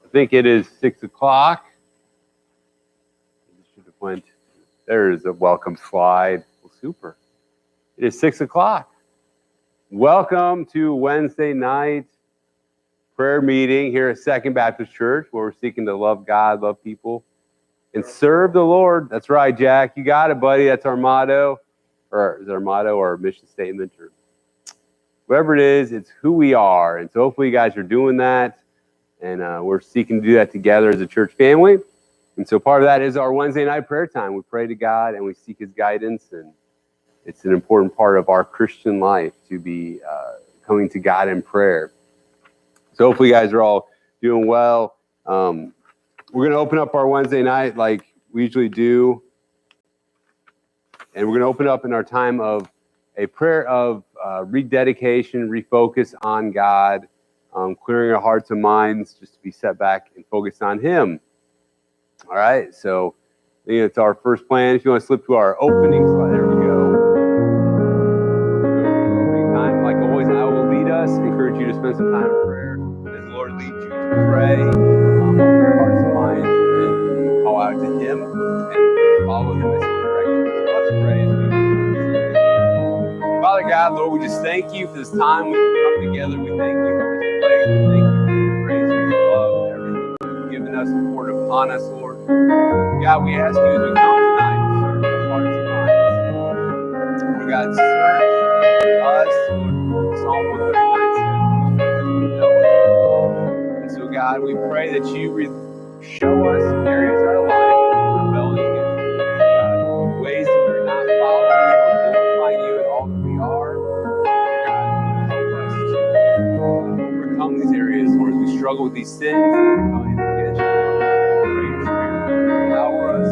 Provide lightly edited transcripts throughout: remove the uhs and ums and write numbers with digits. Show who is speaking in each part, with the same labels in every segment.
Speaker 1: I think it is 6 o'clock. There's a welcome slide. Well, super. It is 6 o'clock. Welcome to Wednesday night prayer meeting here at Second Baptist Church, where we're seeking to love God, love people, and serve the Lord. That's right, Jack. You got it, buddy. That's our motto. Or is it our motto or our mission statement? Or whatever it is, it's who we are. And so hopefully you guys are doing that. And we're seeking to do that together as a church family. And so part of that is our Wednesday night prayer time. We pray to God and we seek his guidance. And it's an important part of our Christian life to be coming to God in prayer. So hopefully you guys are all doing well. We're going to open up our Wednesday night like we usually do. And we're going to open up in our time of a prayer of rededication, refocus on God, clearing our hearts and minds just to be set back and focused on him. All right, so I think it's our first plan. If you want to slip to our opening slide, there we go. Opening time, like always, I will lead us. Encourage you to spend some time in prayer as the Lord leads you to pray, open your hearts and minds, and call out to him and follow him as he directs. So let's pray as we Father God, Lord, we just thank you for this time we can come together. We thank you for this place. We thank you for your grace and your love and everything you've given us and poured upon us, Lord. God, we ask you as we come tonight to serve our hearts and minds. Lord God, search us, Lord. Psalm 139 says, because you know us. And so, God, we pray that you show us areas of our life that we're rebelling against you, God, ways that we're not following you or glorifying you in all that we are. God, help us to overcome these areas, Lord, as we struggle with these sins that are coming against you. Empower us,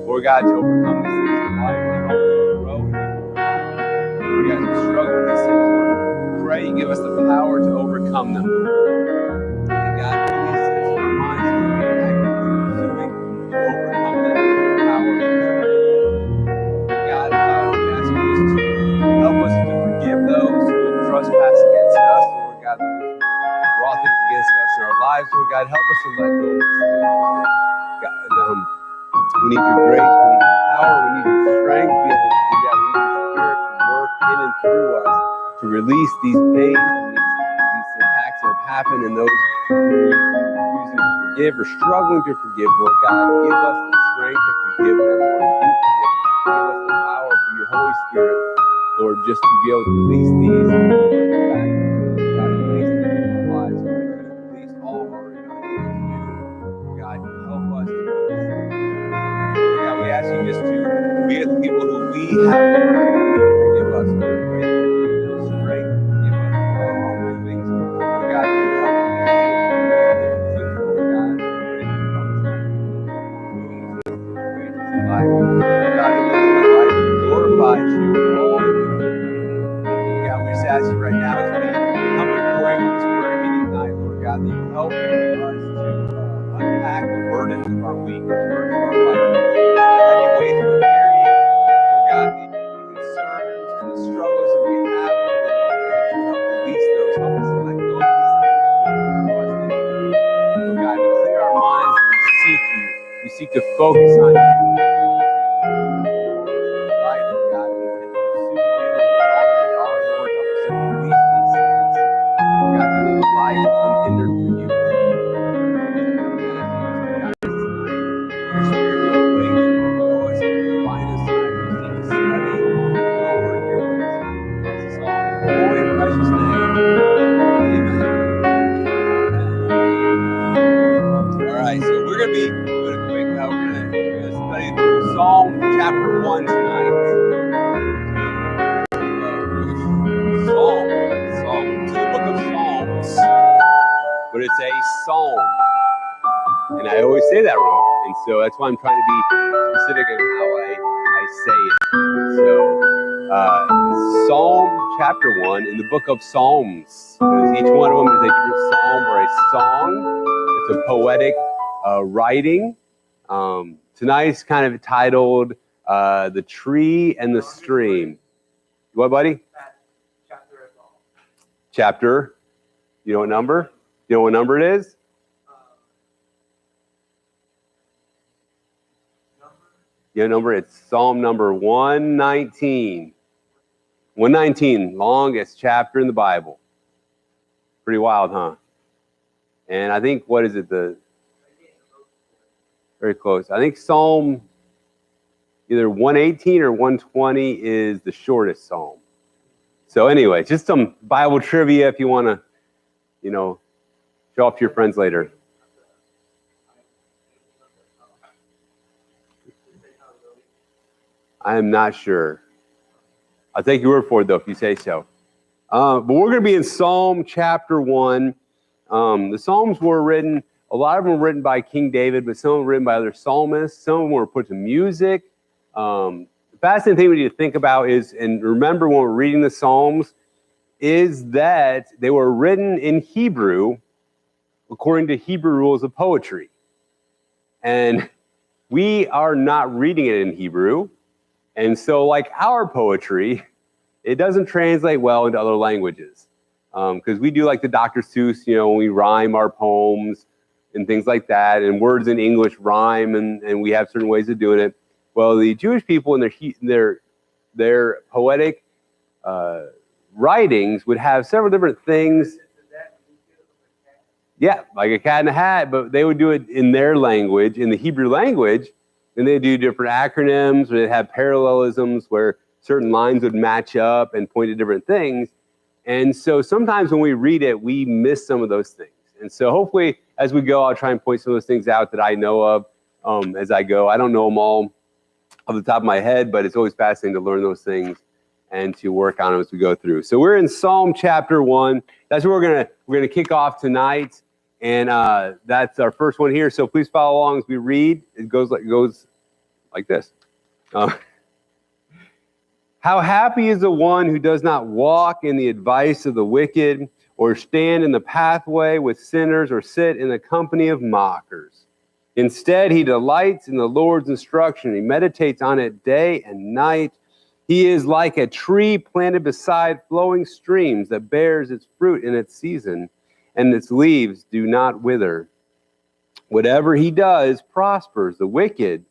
Speaker 1: Lord God, to overcome these things in life and help us to grow in you. Lord God, as we struggle with these things, Lord, pray you give us the power to overcome them. And God, release this in our minds so that we are actively pursuing to overcome them in the power of your God, we ask you just to help us to forgive those who have trespassed against us, Lord God, who have brought things against us in our lives. Lord God, help us to let go of these things. God, we need your grace, we need your power, we need your strength to be able to do that. We need your spirit to work in and through us to release these pains and these attacks that have happened and those who are refusing to forgive or struggling to forgive, Lord God. Give us the strength to forgive them, Lord. You forgive them. Give us the power through your Holy Spirit, Lord, just to be able to release these back. God, release them in our lives. Release all of our rebellion against you. God, help us to God, we ask you just to be with the people who we have hurt and need to forgive us. We pray that you give them strength to forgive us for our wrongdoings. Lord God, you help them to heal from these things, Lord God. We pray that you help us not to wounds and ways of life. Lord God, to live a life that glorifies you in all that we do. God, we just ask you right now as we come before you on this prayer meeting tonight, Lord God, that you help us to unpack the burdens of our week, the burdens of our life. Any ways we carry you, Lord God, the concerns and the struggles that we have, Lord, that you help release those, help us to let go of these things, trust in you. Lord God, to clear our minds when we seek you. We seek to focus on you. Life, Lord God, we can pursue you with all that we are, Lord. Help us to release these things. Lord God, to live a life that's unhindered for you. Your spirit will awaken and grow us and refine us tonight. We seek to study your word and your ways. Bless us all in your holy and precious name. Amen. All right, so we're going to be doing a quick, we're going to study through Psalm chapter 1 tonight. Psalm. It's the book of Psalms, but it's a psalm. And I always say that wrong. And so that's why I'm trying to be specific in how I say it. So, Psalm chapter 1 in the book of Psalms, because each one of them is a different psalm or a song. It's a poetic writing. Tonight's kind of titled The Tree and the Stream. What, buddy? Chapter. You know what number? You know what number it is? You know, number, it's Psalm number 119. 119, longest chapter in the Bible. Pretty wild, huh? And I think, what is it? Very close. I think Psalm either 118 or 120 is the shortest psalm. So anyway, just some Bible trivia if you want to, you know, show off to your friends later. I am not sure. I'll take your word for it, though, if you say so. But we're going to be in Psalm chapter 1. The Psalms were written, a lot of them were written by King David, but some were written by other psalmists. Some of them were put to music. The fascinating thing we need to think about is, and remember when we're reading the Psalms, is that they were written in Hebrew according to Hebrew rules of poetry. And we are not reading it in Hebrew. And so, like our poetry, it doesn't translate well into other languages. Because we do like the Dr. Seuss, you know, when we rhyme our poems and things like that, and words in English rhyme, and we have certain ways of doing it. Well, the Jewish people in their poetic writings would have several different things. Yeah, like a cat in a hat, but they would do it in their language, in the Hebrew language, and they do different acronyms, or they'd have parallelisms where certain lines would match up and point to different things. And so sometimes when we read it, we miss some of those things. And so hopefully as we go, I'll try and point some of those things out that I know of as I go. I don't know them all off the top of my head, but it's always fascinating to learn those things and to work on them as we go through. So we're in Psalm chapter 1. That's where we're gonna kick off tonight. And that's our first one here. So please follow along as we read. It goes like this. How happy is the one who does not walk in the advice of the wicked, or stand in the pathway with sinners, or sit in the company of mockers. Instead, he delights in the Lord's instruction. He meditates on it day and night. He is like a tree planted beside flowing streams that bears its fruit in its season, and its leaves do not wither. Whatever he does prospers. The wicked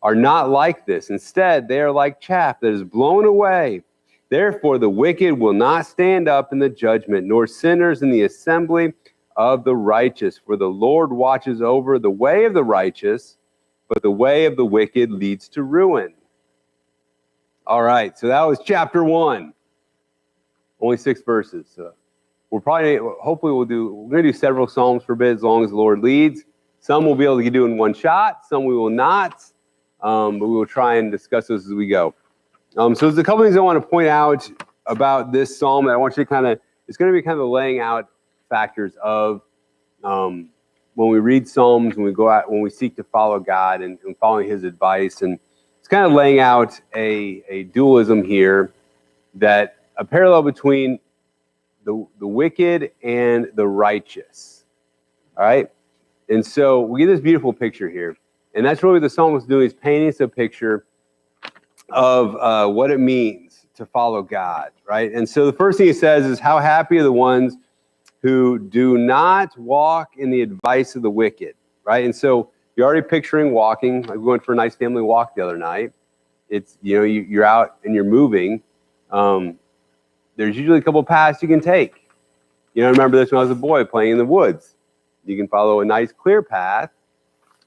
Speaker 1: are not like this. Instead, they are like chaff that is blown away. Therefore, the wicked will not stand up in the judgment, nor sinners in the assembly of the righteous. For the Lord watches over the way of the righteous, but the way of the wicked leads to ruin. All right, so that was chapter 1. Only 6 verses. So we're going to do several Psalms for a bit as long as the Lord leads. Some we'll be able to do in one shot, some we will not. But we will try and discuss those as we go. So there's a couple things I want to point out about this psalm that I want you to it's going to be kind of laying out factors of when we read Psalms, when we seek to follow God and following his advice. And it's kind of laying out a dualism here, that a parallel between the wicked and the righteous. All right? And so we get this beautiful picture here. And that's really what the psalmist is doing, is painting us a picture of what it means to follow God, right? And so the first thing he says is, how happy are the ones who do not walk in the advice of the wicked, right? And so you're already picturing walking. Like we went for a nice family walk the other night. It's, you know, you're out and you're moving. There's usually a couple paths you can take. You know, I remember this when I was a boy playing in the woods. You can follow a nice clear path.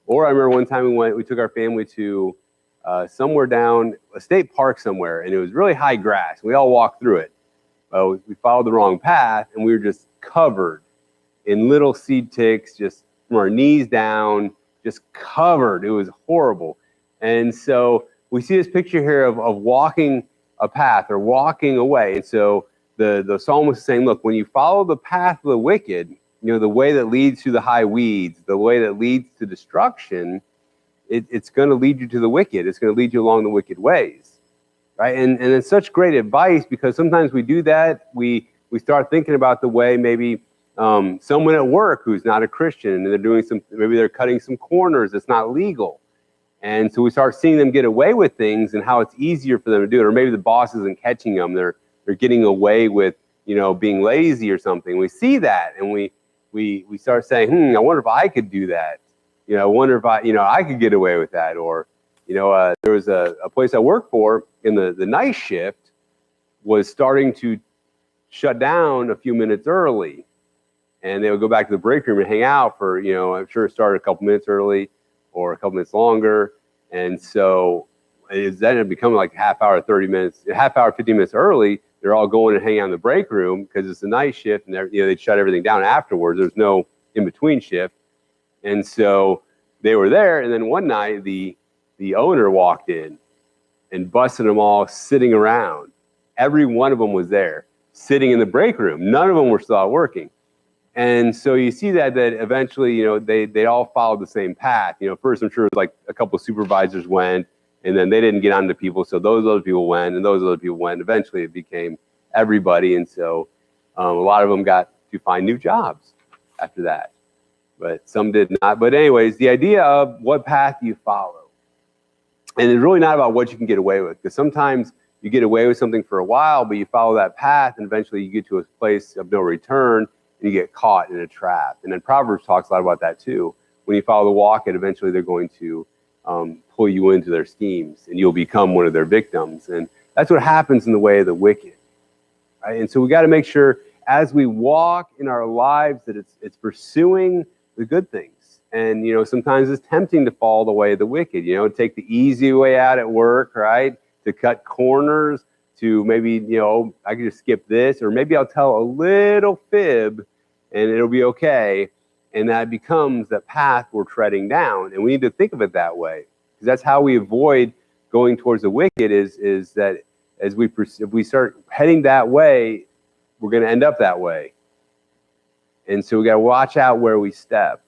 Speaker 1: Or I remember one time we took our family to somewhere down a state park somewhere, and it was really high grass. We all walked through it. We followed the wrong path, and we were just covered in little seed ticks, just from our knees down, just covered. It was horrible. And so we see this picture here of walking a path or walking away. And so the psalmist is saying, look, when you follow the path of the wicked, you know, the way that leads to the high weeds, the way that leads to destruction, it's going to lead you to the wicked. It's going to lead you along the wicked ways, right? And it's such great advice, because sometimes we do that. We start thinking about the way maybe someone at work who's not a Christian, and they're doing maybe they're cutting some corners that's not legal. And so we start seeing them get away with things and how it's easier for them to do it. Or maybe the boss isn't catching them. They're getting away with, you know, being lazy or something. We see that, and we start saying, I wonder if I could do that. You know, I wonder if I could get away with that. Or, There was a place I worked for in the night shift was starting to shut down a few minutes early. And they would go back to the break room and hang out for, I'm sure it started a couple minutes early or a couple minutes longer. And so it ended up becoming like half hour, 15 minutes early. They're all going and hanging out in the break room because it's a night shift, and they'd shut everything down afterwards. There's no in-between shift. And so they were there, and then one night the owner walked in and busted them all sitting around. Every one of them was there, sitting in the break room. None of them were still out working. And so you see that eventually, they all followed the same path. First, I'm sure it was like a couple of supervisors went, and then they didn't get on to people, so those other people went, and those other people went. Eventually, it became everybody, and so a lot of them got to find new jobs after that, but some did not. But anyways, the idea of what path you follow, and it's really not about what you can get away with, because sometimes you get away with something for a while, but you follow that path, and eventually you get to a place of no return, and you get caught in a trap. And then Proverbs talks a lot about that too. When you follow the walk, and eventually they're going to pull you into their schemes, and you'll become one of their victims. And that's what happens in the way of the wicked, right? And so we got to make sure as we walk in our lives that it's pursuing the good things. And sometimes it's tempting to fall the way of the wicked. Take the easy way out at work, right? To cut corners, to maybe I could just skip this, or maybe I'll tell a little fib and it'll be okay. And that becomes the path we're treading down. And we need to think of it that way, because that's how we avoid going towards the wicked, is that if we start heading that way, we're going to end up that way. And so we got to watch out where we step.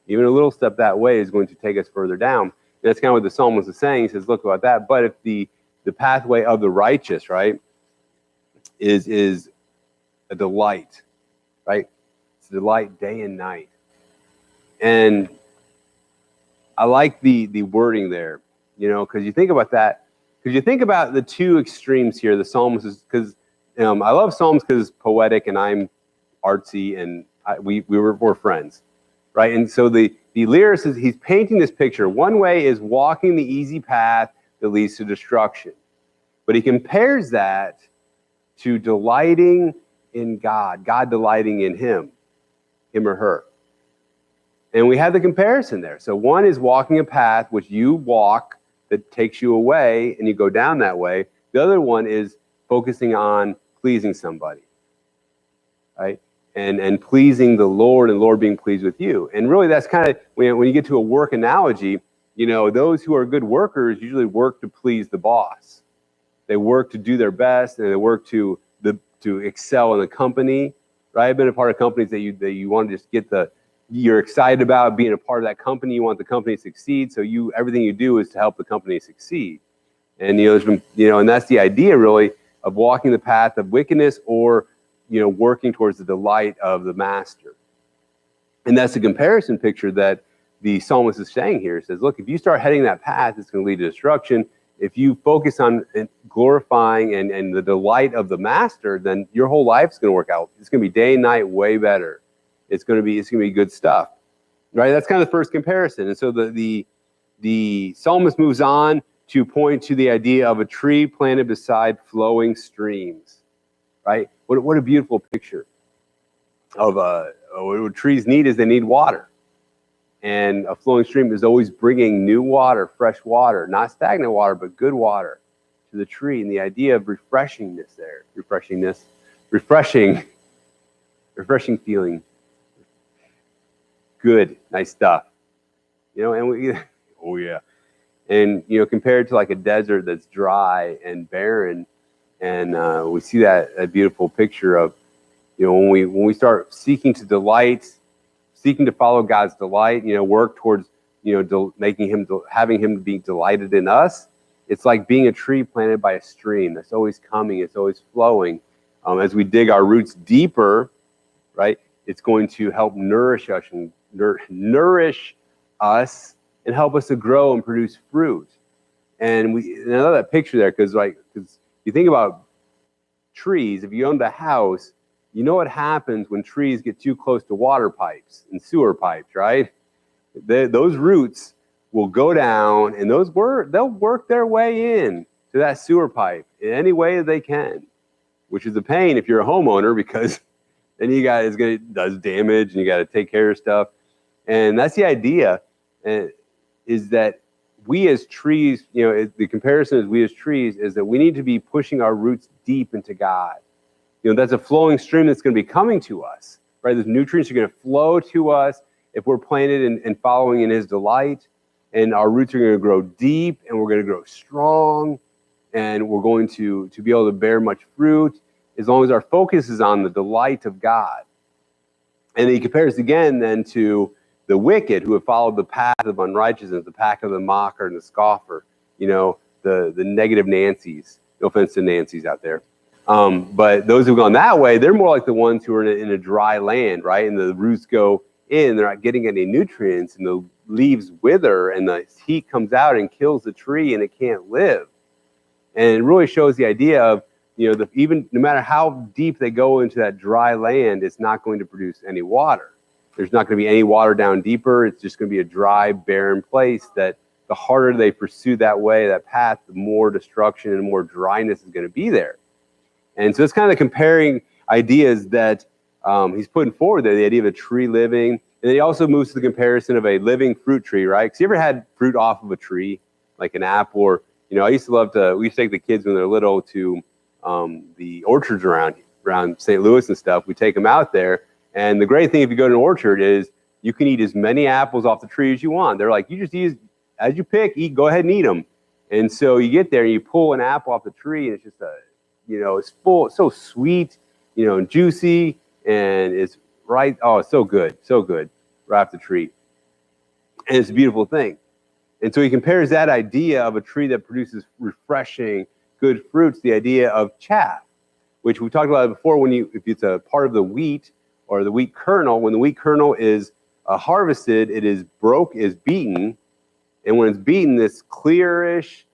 Speaker 1: Even a little step that way is going to take us further down. And that's kind of what the psalmist is saying. He says, look about that. But if the pathway of the righteous, right, is a delight, right? It's a delight day and night. And I like the wording there, because you think about that, because you think about the two extremes here. The psalmist is, because I love Psalms because it's poetic and I'm artsy, and we're friends, right? And so the lyricist, he's painting this picture. One way is walking the easy path that leads to destruction, but he compares that to delighting in God delighting in him or her. And we have the comparison there. So one is walking a path which you walk that takes you away and you go down that way. The other one is focusing on pleasing somebody, right? And pleasing the Lord, and the Lord being pleased with you. And really that's kind of, when you get to a work analogy, those who are good workers usually work to please the boss. They work to do their best, and they work to excel in the company, right? I've been a part of companies that you want to just get you're excited about being a part of that company. You want the company to succeed, so everything you do is to help the company succeed. And there's been, and that's the idea really of walking the path of wickedness, or working towards the delight of the master. And that's the comparison picture that the psalmist is saying here. It says, look, if you start heading that path, it's going to lead to destruction. If you focus on glorifying and the delight of the master, then your whole life's going to work out. It's going to be day and night way better. It's going to be good stuff, right? That's kind of the first comparison. And so the psalmist moves on to point to the idea of a tree planted beside flowing streams, right? What a beautiful picture of what trees need is they need water. And a flowing stream is always bringing new water, fresh water, not stagnant water, but good water to the tree. And the idea of refreshing feeling. Good, nice stuff. Oh yeah. And, compared to like a desert that's dry and barren, and we see that having picture of, when we start seeking to delight, seeking to follow God's delight, work towards, having him be delighted in us. It's like being a tree planted by a stream that's always coming, it's always flowing. As we dig our roots deeper, right, it's going to help nourish us and help us to grow and produce fruit. And I love that picture there, because you think about trees. If you owned a house, you know what happens when trees get too close to water pipes and sewer pipes, right? Those roots will go down, and they'll work their way in to that sewer pipe in any way that they can, which is a pain if you're a homeowner, because then you got does damage and you got to take care of stuff. And that's the idea, is that we as trees, the comparison is we as trees is that we need to be pushing our roots deep into God. That's a flowing stream that's going to be coming to us, right? Those nutrients are going to flow to us if we're planted and following in his delight, and our roots are going to grow deep, and we're going to grow strong, and we're going to be able to bear much fruit as long as our focus is on the delight of God. And he compares again then to the wicked who have followed the path of unrighteousness, the path of the mocker and the scoffer, the negative Nancys. No offense to Nancys out there. But those who've gone that way, they're more like the ones who are in a dry land, right? And the roots go in, they're not getting any nutrients, and the leaves wither, and the heat comes out and kills the tree, and it can't live. And it really shows the idea of, even no matter how deep they go into that dry land, it's not going to produce any water. There's not going to be any water down deeper. It's just going to be a dry, barren place that the harder they pursue that way, that path, the more destruction and more dryness is going to be there. And so it's kind of the comparing ideas that he's putting forward there, the idea of a tree living. And then he also moves to the comparison of a living fruit tree, right? Because you ever had fruit off of a tree, like an apple? Or, I used to we used to take the kids when they're little to the orchards around St. Louis and stuff. We take them out there. And the great thing if you go to an orchard is you can eat as many apples off the tree as you want. They're like, you just eat, as you pick, go ahead and eat them. And so you get there and you pull an apple off the tree, and it's just it's full, it's so sweet, and juicy, and it's right. Oh, it's so good, right off the tree. And it's a beautiful thing. And so he compares that idea of a tree that produces refreshing, good fruits, the idea of chaff, which we talked about before. If it's a part of the wheat or the wheat kernel, when the wheat kernel is harvested, it is beaten, and when it's beaten, this clearish,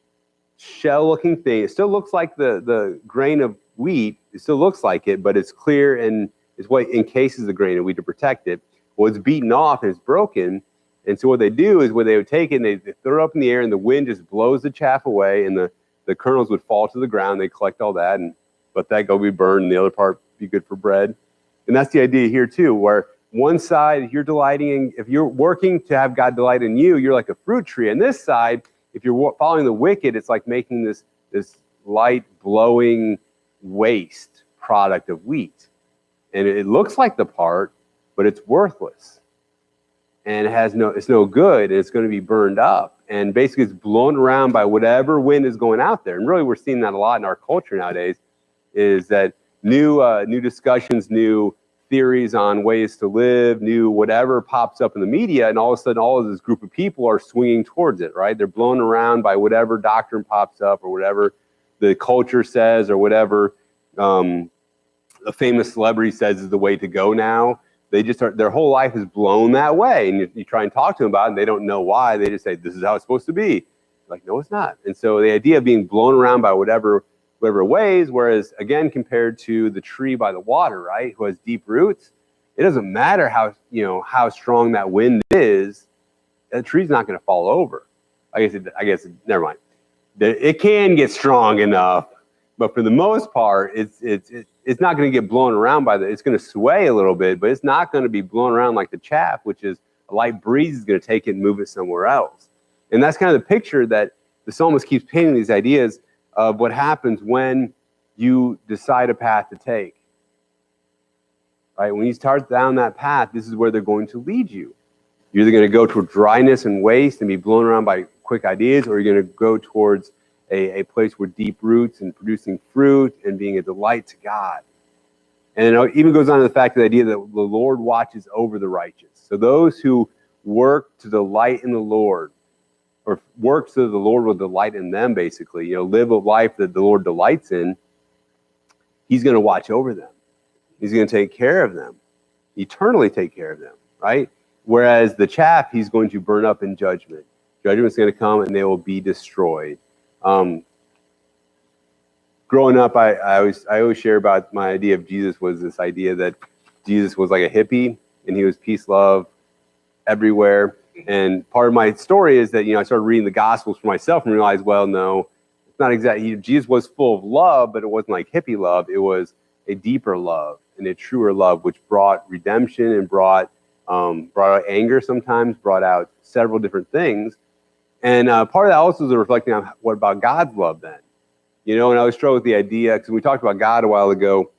Speaker 1: shell-looking thing, it still looks like the grain of wheat. It still looks like it, but it's clear and is what encases the grain of wheat to protect it. Well, it's beaten off and it's broken. And so what they do is when they would take it and they throw it up in the air, and the wind just blows the chaff away, and the kernels would fall to the ground. They collect all that and let that go be burned, and the other part be good for bread. And that's the idea here too, where one side, if you're working to have God delight in you, you're like a fruit tree. And this side, if you're following the wicked, it's like making this light, blowing waste product of wheat. And it looks like the part, but it's worthless. And it's no good, and it's going to be burned up. And basically it's blown around by whatever wind is going out there. And really we're seeing that a lot in our culture nowadays, is that new discussions, new theories on ways to live, new whatever pops up in the media, and all of a sudden all of this group of people are swinging towards it, right? They're blown around by whatever doctrine pops up, or whatever the culture says, or whatever a famous celebrity says is the way to go now. They just their whole life is blown that way, and you try and talk to them about it, and they don't know why. They just say, this is how it's supposed to be. Like, no, it's not. And so the idea of being blown around by whatever ways, whereas again, compared to the tree by the water, right, who has deep roots, it doesn't matter how strong that wind is, that tree's not going to fall over. I guess never mind. It can get strong enough, but for the most part, it's not going to get blown around it's going to sway a little bit, but it's not going to be blown around like the chaff, which is a light breeze is going to take it and move it somewhere else. And that's kind of the picture that the psalmist keeps painting, these ideas of what happens when you decide a path to take. Right? When you start down that path, this is where they're going to lead you. You're either going to go toward dryness and waste and be blown around by quick ideas, or you're going to go towards a place with deep roots and producing fruit and being a delight to God. And it even goes on to the fact of the idea that the Lord watches over the righteous. So those who work to delight in the Lord, or work so that the Lord will delight in them, basically, live a life that the Lord delights in, he's going to watch over them. He's going to take care of them, eternally take care of them, right? Whereas the chaff, he's going to burn up in judgment. Judgment's going to come and they will be destroyed. Growing up, I always share about my idea of Jesus was this idea that Jesus was like a hippie, and he was peace, love everywhere. And part of my story is that, I started reading the Gospels for myself and realized, well, no, it's not exactly, Jesus was full of love, but it wasn't like hippie love. It was a deeper love and a truer love, which brought redemption and brought out anger sometimes, brought out several different things. And part of that also is reflecting on what about God's love then? And I was struck with the idea, because we talked about God a while ago.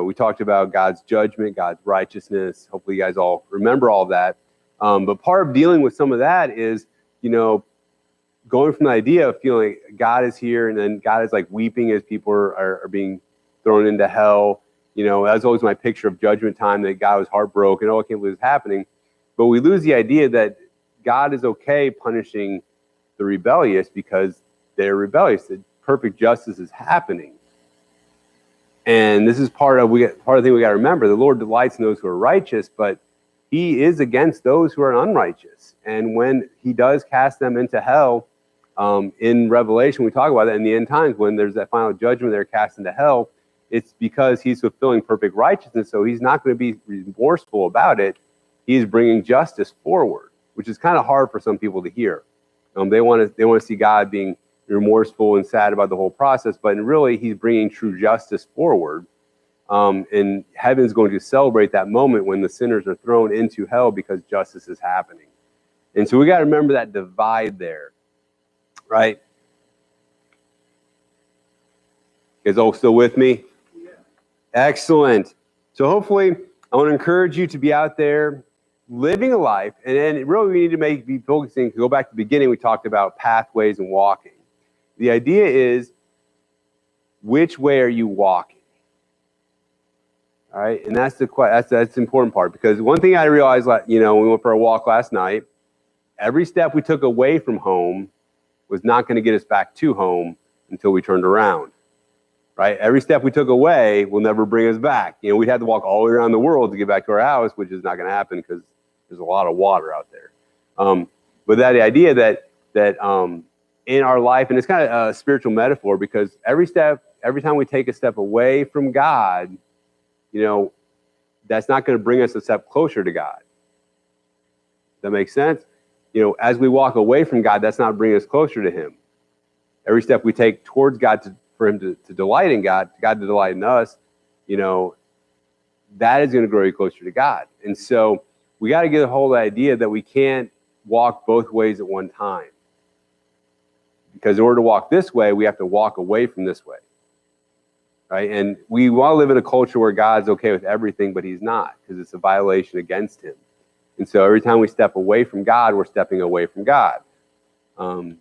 Speaker 1: We talked about God's judgment, God's righteousness. Hopefully you guys all remember all of that. But part of dealing with some of that is, going from the idea of feeling God is here and then God is like weeping as people are being thrown into hell. That was always my picture of judgment time, that God was heartbroken. Oh, I can't believe it's happening. But we lose the idea that God is okay punishing the rebellious because they're rebellious. That perfect justice is happening. And this is part of the thing we got to remember. The Lord delights in those who are righteous, but he is against those who are unrighteous. And when he does cast them into hell, in Revelation, we talk about that in the end times, when there's that final judgment, they're cast into hell. It's because he's fulfilling perfect righteousness, so he's not going to be remorseful about it. He's bringing justice forward, which is kind of hard for some people to hear. They want to see God being remorseful and sad about the whole process, but really he's bringing true justice forward. And heaven's going to celebrate that moment when the sinners are thrown into hell because justice is happening. And so we got to remember that divide there, right? You guys all still with me? Yeah. Excellent. So hopefully I want to encourage you to be out there living a life, and then really we need to be focusing, to go back to the beginning, we talked about pathways and walking. The idea is, which way are you walking? All right, and that's the important part, because one thing I realized, when we went for a walk last night, every step we took away from home was not going to get us back to home until we turned around. Right? Every step we took away will never bring us back. We'd have to walk all the way around the world to get back to our house, which is not going to happen because there's a lot of water out there. But that idea that in our life, and it's kind of a spiritual metaphor, because every time we take a step away from God, that's not going to bring us a step closer to God. Does that make sense? As we walk away from God, that's not bringing us closer to him. Every step we take towards God for him to delight in God to delight in us, that is going to grow you closer to God. And so we got to get a hold of the idea that we can't walk both ways at one time. Because in order to walk this way, we have to walk away from this way. Right? And we want to live in a culture where God's okay with everything, but he's not, because it's a violation against him. And so every time we step away from God, we're stepping away from God. And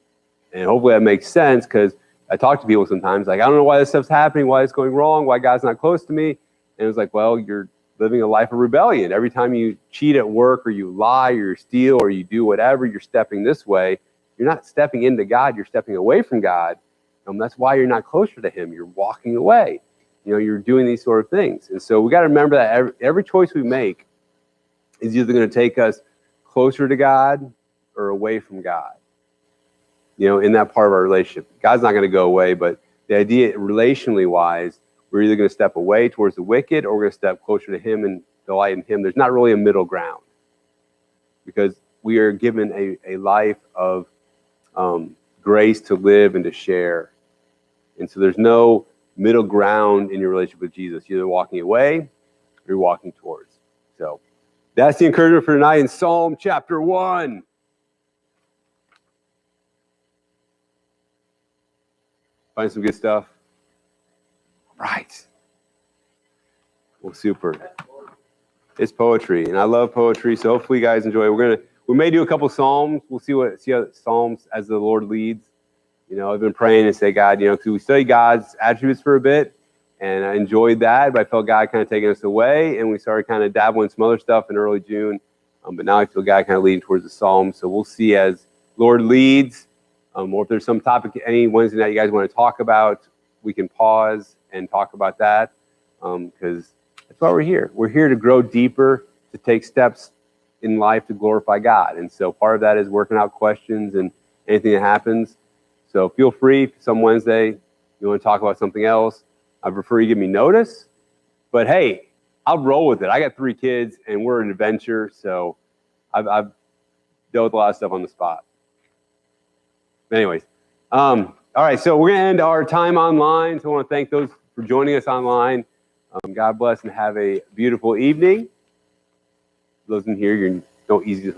Speaker 1: hopefully that makes sense, because I talk to people sometimes, like, I don't know why this stuff's happening, why it's going wrong, why God's not close to me. And it's like, well, you're living a life of rebellion. Every time you cheat at work, or you lie, or you steal, or you do whatever, you're stepping this way. You're not stepping into God, you're stepping away from God. That's why you're not closer to him. You're walking away. You're doing these sort of things. And so we got to remember that every choice we make is either going to take us closer to God or away from God. In that part of our relationship. God's not going to go away, but the idea, relationally wise, we're either going to step away towards the wicked, or we're going to step closer to him and delight in him. There's not really a middle ground, because we are given a life of grace to live and to share. And so there's no middle ground in your relationship with Jesus. You're either walking away or you're walking towards. So that's the encouragement for tonight in Psalm chapter 1. Find some good stuff. Right. Well, super. It's poetry, and I love poetry, so hopefully you guys enjoy it. We may do a couple psalms. We'll see how psalms as the Lord leads. I've been praying and say, God, because we studied God's attributes for a bit, and I enjoyed that, but I felt God kind of taking us away, and we started kind of dabbling some other stuff in early June. But now I feel God kind of leading towards the psalms, so we'll see as Lord leads. Or if there's some topic any Wednesday night you guys want to talk about, we can pause and talk about that, because that's why we're here. We're here to grow deeper, to take steps in life to glorify God. And so part of that is working out questions and anything that happens. So feel free, some Wednesday, you want to talk about something else, I prefer you give me notice. But hey, I'll roll with it. I got 3 kids, and we're an adventure, so I've dealt with a lot of stuff on the spot. But anyways, all right, so we're going to end our time online. So I want to thank those for joining us online. God bless and have a beautiful evening. Those in here, you're so easy